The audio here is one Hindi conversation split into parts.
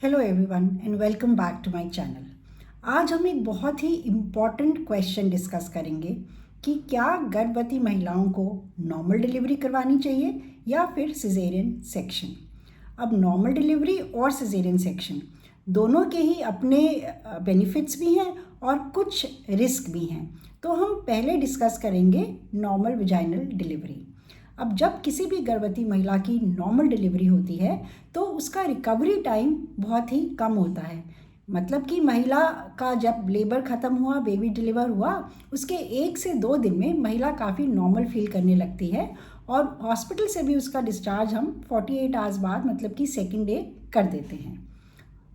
Hello everyone and welcome back to my channel. आज हम एक बहुत ही इम्पॉर्टेंट क्वेश्चन डिस्कस करेंगे कि क्या गर्भवती महिलाओं को नॉर्मल डिलीवरी करवानी चाहिए या फिर सिजेरियन सेक्शन। अब नॉर्मल डिलीवरी और सिजेरियन सेक्शन दोनों के ही अपने बेनिफिट्स भी हैं और कुछ रिस्क भी हैं। तो हम पहले डिस्कस करेंगे नॉर्मल विजाइनल डिलीवरी। अब जब किसी भी गर्भवती महिला की नॉर्मल डिलीवरी होती है तो उसका रिकवरी टाइम बहुत ही कम होता है। मतलब कि महिला का जब लेबर ख़त्म हुआ, बेबी डिलीवर हुआ, उसके 1 से 2 दिन में महिला काफ़ी नॉर्मल फील करने लगती है और हॉस्पिटल से भी उसका डिस्चार्ज हम 48 आवर्स बाद मतलब कि सेकेंड डे कर देते हैं।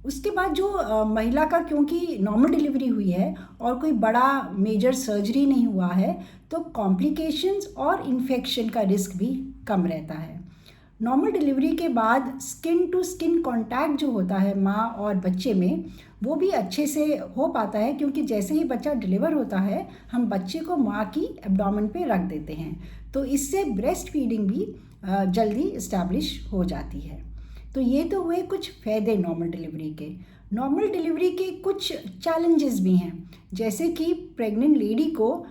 उसके बाद जो महिला का क्योंकि नॉर्मल डिलीवरी हुई है और कोई बड़ा मेजर सर्जरी नहीं हुआ है तो कॉम्प्लिकेशंस और इन्फेक्शन का रिस्क भी कम रहता है। नॉर्मल डिलीवरी के बाद स्किन टू स्किन कांटेक्ट जो होता है माँ और बच्चे में, वो भी अच्छे से हो पाता है क्योंकि जैसे ही बच्चा डिलीवर होता है हम बच्चे को माँ की एब्डोमेन पे रख देते हैं, तो इससे ब्रेस्ट फीडिंग भी जल्दी इस्टेब्लिश हो जाती है। तो ये तो हुए कुछ फ़ायदे नॉर्मल डिलीवरी के। नॉर्मल डिलीवरी के कुछ चैलेंजेस भी हैं, जैसे कि प्रेग्नेंट लेडी को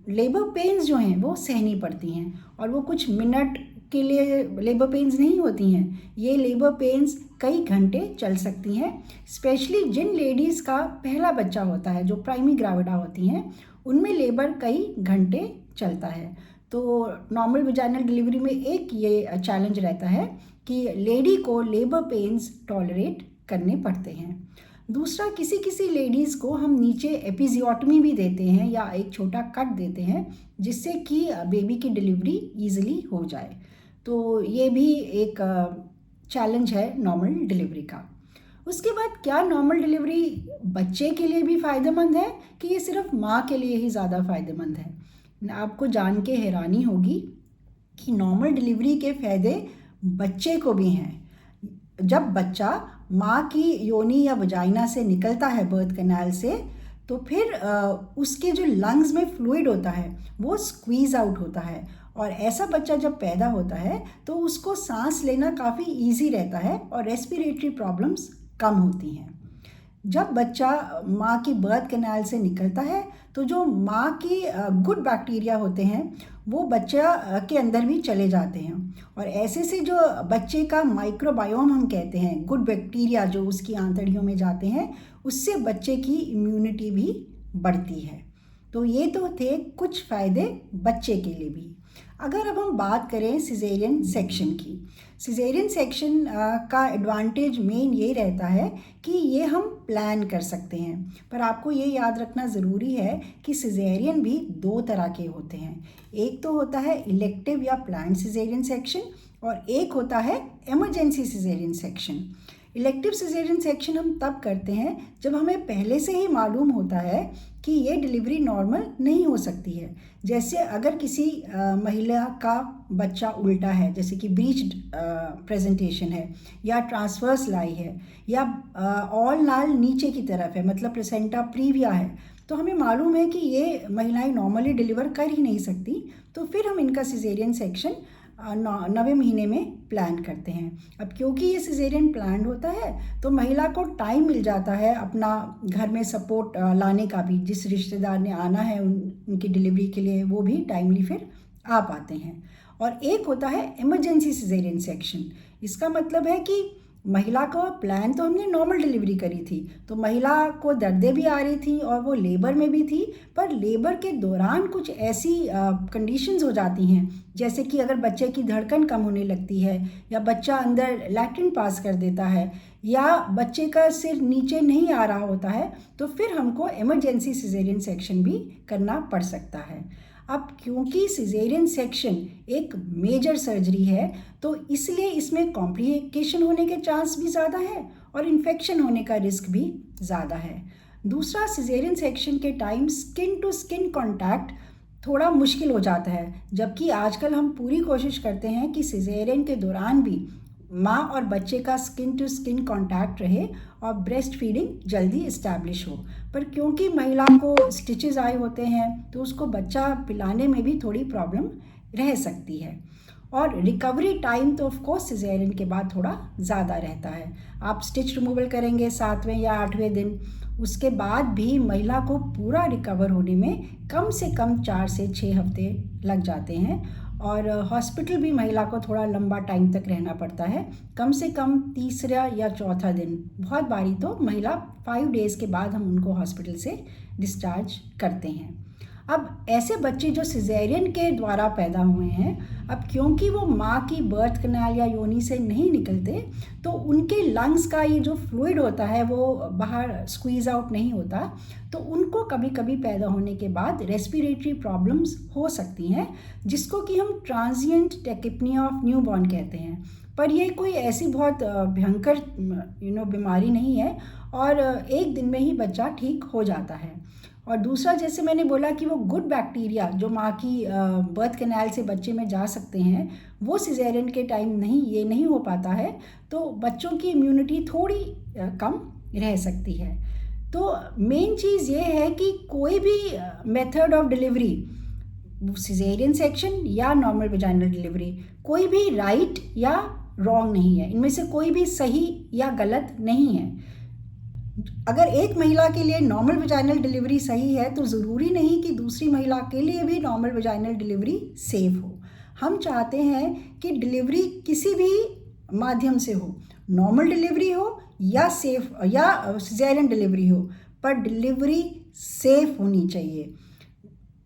लेबर पेन्स जो हैं वो सहनी पड़ती हैं और वो कुछ मिनट के लिए लेबर पेन्स नहीं होती हैं, ये लेबर पेन्स कई घंटे चल सकती हैं। स्पेशली जिन लेडीज़ का पहला बच्चा होता है, जो प्राइमरी ग्राविडा होती हैं, उनमें लेबर कई घंटे चलता है। तो नॉर्मल विजाइनल डिलीवरी में एक ये चैलेंज रहता है कि लेडी को लेबर पेन्स टॉलरेट करने पड़ते हैं। दूसरा, किसी किसी लेडीज़ को हम नीचे एपिजियोटमी भी देते हैं या एक छोटा कट देते हैं जिससे कि बेबी की डिलीवरी ईजिली हो जाए। तो ये भी एक चैलेंज है नॉर्मल डिलीवरी का। उसके बाद क्या नॉर्मल डिलीवरी बच्चे के लिए भी फ़ायदेमंद है कि ये सिर्फ माँ के लिए ही ज़्यादा फ़ायदेमंद है? आपको जान के हैरानी होगी कि नॉर्मल डिलीवरी के फ़ायदे बच्चे को भी हैं। जब बच्चा माँ की योनि या वजाइना से निकलता है बर्थ कैनाल से, तो फिर उसके जो लंग्स में फ्लूइड होता है वो स्क्वीज़ आउट होता है और ऐसा बच्चा जब पैदा होता है तो उसको सांस लेना काफ़ी इजी रहता है और रेस्पिरेटरी प्रॉब्लम्स कम होती हैं। जब बच्चा माँ की बर्थ कैनाल से निकलता है तो जो माँ की गुड बैक्टीरिया होते हैं वो बच्चा के अंदर भी चले जाते हैं और ऐसे से जो बच्चे का माइक्रोबायोम हम कहते हैं, गुड बैक्टीरिया जो उसकी आंतड़ियों में जाते हैं, उससे बच्चे की इम्यूनिटी भी बढ़ती है। तो ये तो थे कुछ फ़ायदे बच्चे के लिए भी। अगर अब हम बात करें सिजेरियन सेक्शन की, सिजेरियन सेक्शन का एडवांटेज मेन ये रहता है कि ये हम प्लान कर सकते हैं, पर आपको ये याद रखना ज़रूरी है कि सिजेरियन भी 2 तरह के होते हैं। एक तो होता है इलेक्टिव या प्लान्ड सिजेरियन सेक्शन और एक होता है emergency caesarean section. Elective caesarean section हम तब करते हैं जब हमें पहले से ही मालूम होता है कि ये डिलीवरी नॉर्मल नहीं हो सकती है। जैसे अगर किसी महिला का बच्चा उल्टा है, जैसे कि ब्रीच्ड प्रेजेंटेशन है या ट्रांसवर्स लाई है या ऑल नाल नीचे की तरफ है, मतलब प्लेसेंटा प्रीविया है, तो हमें मालूम है कि ये महिलाएं नॉर्मली डिलीवर कर ही नहीं सकती, तो फिर हम इनका सिजेरियन सेक्शन 9वें महीने में प्लान करते हैं। अब क्योंकि ये सिजेरियन प्लान होता है तो महिला को टाइम मिल जाता है अपना घर में सपोर्ट लाने का भी, जिस रिश्तेदार ने आना है उनकी डिलीवरी के लिए वो भी टाइमली फिर आ पाते हैं। और एक होता है इमरजेंसी सिजेरियन सेक्शन। इसका मतलब है कि महिला को प्लान तो हमने नॉर्मल डिलीवरी करी थी, तो महिला को दर्दें भी आ रही थी और वो लेबर में भी थी, पर लेबर के दौरान कुछ ऐसी कंडीशंस हो जाती हैं, जैसे कि अगर बच्चे की धड़कन कम होने लगती है या बच्चा अंदर लैट्रिन पास कर देता है या बच्चे का सिर नीचे नहीं आ रहा होता है, तो फिर हमको इमरजेंसी सिजेरियन सेक्शन भी करना पड़ सकता है। अब क्योंकि सिजेरियन सेक्शन एक मेजर सर्जरी है तो इसलिए इसमें कॉम्प्लिकेशन होने के चांस भी ज़्यादा है और इन्फेक्शन होने का रिस्क भी ज़्यादा है। दूसरा, सिजेरियन सेक्शन के time skin to skin contact थोड़ा मुश्किल हो जाता है, जबकि आजकल हम पूरी कोशिश करते हैं कि सिजेरियन के दौरान भी माँ और बच्चे का स्किन टू स्किन कांटेक्ट रहे और ब्रेस्ट फीडिंग जल्दी इस्टेब्लिश हो। पर क्योंकि महिला को स्टिचेस आए होते हैं तो उसको बच्चा पिलाने में भी थोड़ी प्रॉब्लम रह सकती है। और रिकवरी टाइम तो ऑफ कोर्स सिजेरियन के बाद थोड़ा ज़्यादा रहता है। आप स्टिच रिमूवल करेंगे 7वें या 8वें दिन, उसके बाद भी महिला को पूरा रिकवर होने में कम से कम 4 से 6 हफ्ते लग जाते हैं और हॉस्पिटल भी महिला को थोड़ा लंबा टाइम तक रहना पड़ता है, कम से कम तीसरा या चौथा दिन, बहुत बारी तो महिला 5 डेज़ के बाद हम उनको हॉस्पिटल से डिस्चार्ज करते हैं। अब ऐसे बच्चे जो सिजेरियन के द्वारा पैदा हुए हैं, अब क्योंकि वो माँ की बर्थ कैनाल या योनि से नहीं निकलते, तो उनके लंग्स का ये जो फ्लूइड होता है वो बाहर स्क्वीज़ आउट नहीं होता, तो उनको कभी कभी पैदा होने के बाद रेस्पिरेटरी प्रॉब्लम्स हो सकती हैं, जिसको कि हम ट्रांजिएंट टेकिपनिया ऑफ न्यूबॉर्न कहते हैं। पर ये कोई ऐसी बहुत भयंकर बीमारी नहीं है और एक दिन में ही बच्चा ठीक हो जाता है। और दूसरा, जैसे मैंने बोला कि वो गुड बैक्टीरिया जो माँ की बर्थ कैनाल से बच्चे में जा सकते हैं, वो सिजेरियन के टाइम नहीं हो पाता है, तो बच्चों की इम्यूनिटी थोड़ी कम रह सकती है। तो मेन चीज़ ये है कि कोई भी method of delivery, caesarean section या नॉर्मल वेजाइनल डिलीवरी, कोई भी राइट या रॉन्ग नहीं है, इनमें से कोई भी सही या गलत नहीं है। अगर एक महिला के लिए नॉर्मल वेजाइनल डिलीवरी सही है तो ज़रूरी नहीं कि दूसरी महिला के लिए भी नॉर्मल वेजाइनल डिलीवरी सेफ हो। हम चाहते हैं कि डिलीवरी किसी भी माध्यम से हो, नॉर्मल डिलीवरी हो या सेफ या सिजेरियन डिलीवरी हो, पर डिलीवरी सेफ होनी चाहिए।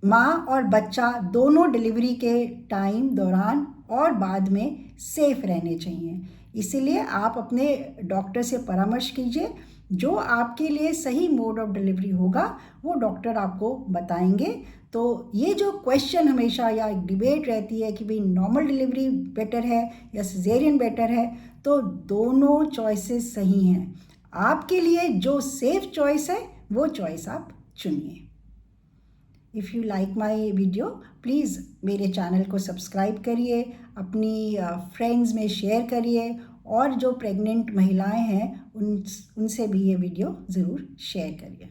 माँ और बच्चा दोनों डिलीवरी के टाइम, दौरान और बाद में सेफ रहने चाहिए। इसीलिए आप अपने डॉक्टर से परामर्श कीजिए, जो आपके लिए सही मोड ऑफ डिलीवरी होगा वो डॉक्टर आपको बताएंगे। तो ये जो क्वेश्चन हमेशा या एक डिबेट रहती है कि भाई नॉर्मल डिलीवरी बेटर है या सिजेरियन बेटर है, तो दोनों चॉइसेस सही हैं। आपके लिए जो सेफ चॉइस है वो चॉइस आप चुनिए। If you like my video, please मेरे चैनल को सब्सक्राइब करिए, अपनी फ्रेंड्स में शेयर करिए, और जो प्रेग्नेंट महिलाएं हैं उनसे भी ये वीडियो ज़रूर शेयर करिए।